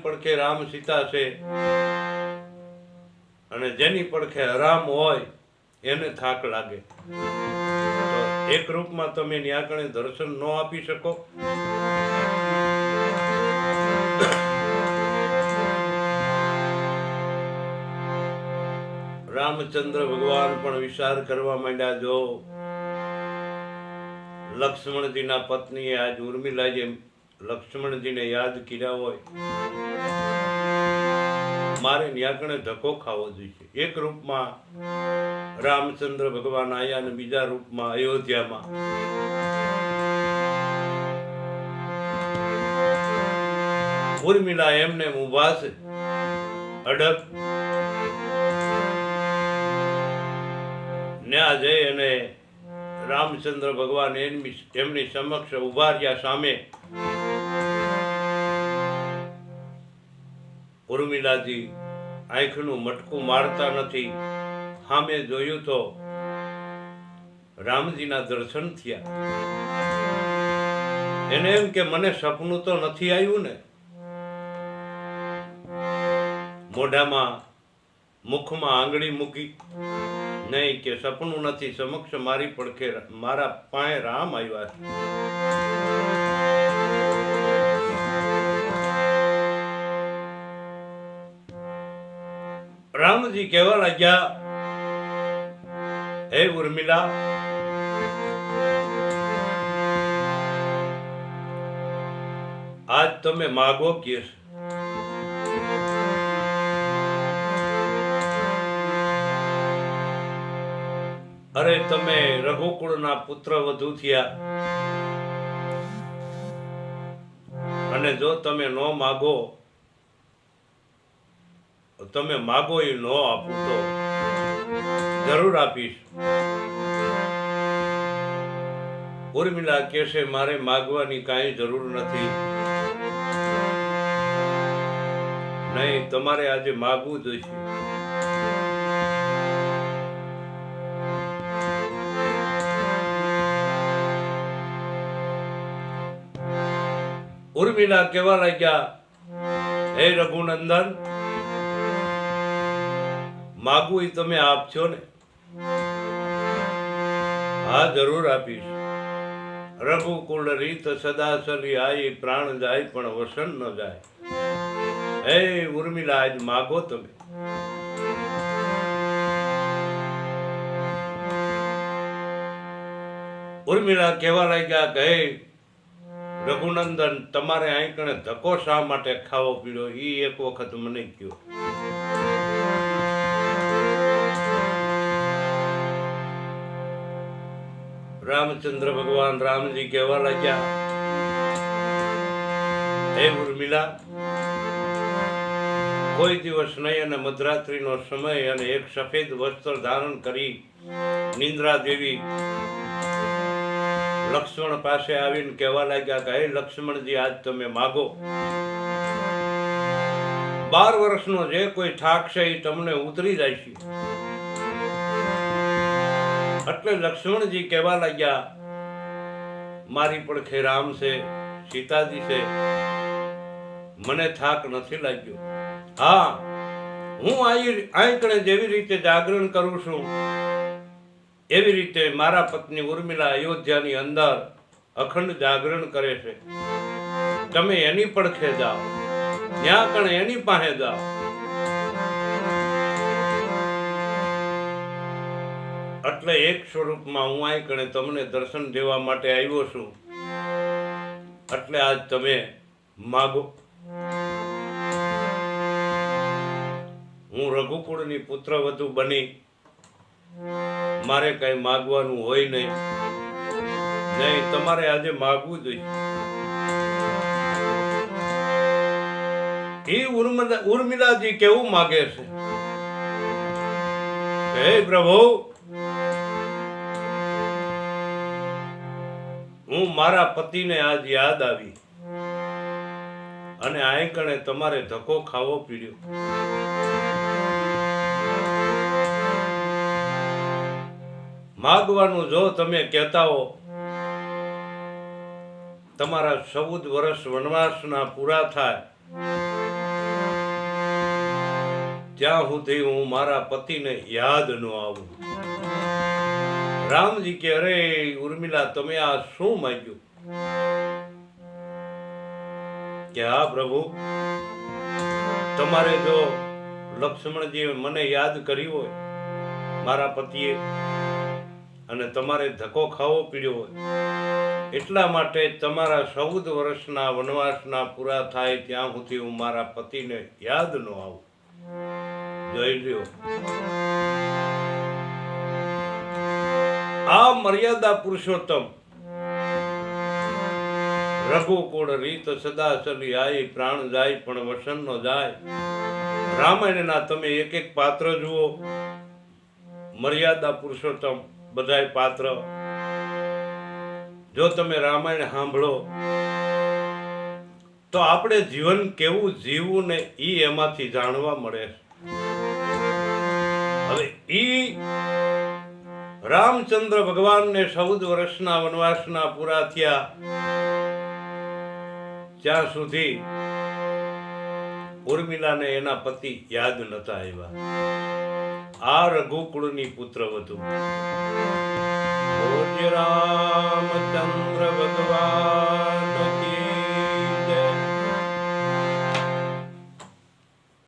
પડખે રામ સીતા છે અને જેની પડખે હરામ હોય એને થાક લાગે. તો એક રૂપમાં તમે ન્યાકણે દર્શન ન આપી શકો. રામચંદ્ર ભગવાન પણ વિચાર કરવા માંડ્યા. જો લક્ષ્મણજીના પત્નીએ આજ ઉર્મિલાજીએ લક્ષ્મણજીને યાદ કર્યા હોય, મારે ન્યાકણે ધક્કો ખાવો જોઈએ. એક રૂપમાં રામચંદ્ર ભગવાન આયા અને બીજા રૂપમાં અયોધ્યામાં ઉર્મિલા એમને ઊભા છે અડગ. ન્યા જઈ અને રામચંદ્ર ભગવાન એમની સમક્ષ ઉભા રહ્યા સામે. ઉર્મિલાજી આંખનું મટકું મારતા નથી. સામે જોયું તો રામજીના દર્શન થયા. એને એમ કે મને સપનું તો નથી આવ્યું ને. મોઢામાં મુખમાં આંગળી મૂકી, નહીં કે સપનું નથી, સમક્ષ મારી પડખે મારા પાસે રામ આવ્યા છે. રામજી કહેવા લાગ્યા, હે ઉર્મિલા, આજ તમે માગો કે અરે તમે રઘુકુળના પુત્ર વધુ થયા અને જો તમે ન માગો, તમે માગો એ ન આપું તો જરૂર આપીશ. ઉર્મિલા કહેશે, મારે માગવાની કાંઈ જરૂર નથી. નહીં, તમારે આજે માગવું જોઈશે. ઉર્મિલા કહેવા લાગ્યા, હે રઘુનંદન, માગવું એ તમે આપજો ને. હા, જરૂર આપીશ. રઘુકુળ રીત સદા સરી આઈ, પ્રાણ જાય પણ વસન ન જાય. હે ઉર્મિલા, આજ માગો તમે. ઉર્મિલા કહેવા લાગ્યા કે હે રઘુનંદન, તમારે આંકણે ધક્કો શા માટે ખાવો પીડ્યો એ એક વખત મને કહ્યો. રામચંદ્ર ભગવાન રામજી કહેવા લાગ્યા, હે ઉર્મિલા, કોઈ દિવસ નહીં અને મધરાત્રિનો સમય અને એક સફેદ વસ્ત્ર ધારણ કરી નિંદ્રા દેવી લક્ષ્મણ પાસે આવીને કહેવા લાગ્યા કે હે લક્ષ્મણજી, આજ તમે માગો. 12 વર્ષનો જે કોઈ થાક છે એ તમને ઉતરી જાય છે. એટલે લક્ષ્મણજી કહેવા લાગ્યા, મારી પડખે રામ છે, સીતાજી છે, મને થાક નથી લાગ્યો. હા, હું આંકણે જેવી રીતે જાગરણ કરું છું એવી રીતે મારા પત્ની ઉર્મિલા અયોધ્યાની અંદર અખંડ જાગરણ કરે છે. તમે એની પડખે જાઓ, ત્યાં કણ એની પાસે જાઓ. એટલે એક સ્વરૂપમાં હું આ કણે તમને દર્શન દેવા માટે આવ્યો છું. એટલે આજ તમે માગો. હું રઘુકુળની પુત્ર વધુ બની મારે કઈ માગવાનું હોય નહીં. તમારે આજે માગવું જોઈએ. એ ઉર્મિલાજી કેવું માગે છે, હે પ્રભુ, હું મારા પતિને આજ યાદ આવી અને આંકણે તમારે ધક્કો ખાવો પડ્યો. માગવાનું જો તમે કહેતા હો, તમારા 14 વર્ષ વનવાસના પૂરા થાય ત્યાં સુધી હું મારા પતિને યાદ ન આવું. રામજી કે અરે ઉર્મિલા, તમે આ શું માંગ્યું? કે હા પ્રભુ, તમારે જો લક્ષ્મણજી મને યાદ કર્યું હોય મારા પતિએ, અને તમારે ધક્કો ખાવો પડ્યો હોય, એટલા માટે તમારા 14 વર્ષના વનવાસના પૂરા થાય ત્યાં સુધી હું મારા પતિને યાદ ન આવું. જોઈ લ્યો, આ મર્યાદા પુરુષોત્તમ રઘુકુળ રીત સદા ચલી આઈ, પ્રાણ જાય પણ વસન નો જાય. રામાયણના તમે એક એક પાત્ર જુઓ, મર્યાદા પુરુષોત્તમ બધાય પાત્ર. જો તમે રામાયણ સાંભળો તો આપણે જીવન કેવું જીવવું ને ઈ એમાંથી જાણવા મળે. હવે ઈ રામચંદ્ર ભગવાનને 14 વર્ષના વનવાસના પૂરા થયા ત્યાં સુધી ઉર્મિલાને એના પતિ યાદ નતા આવ્યા. આ રઘુકુળની પુત્ર વધુ.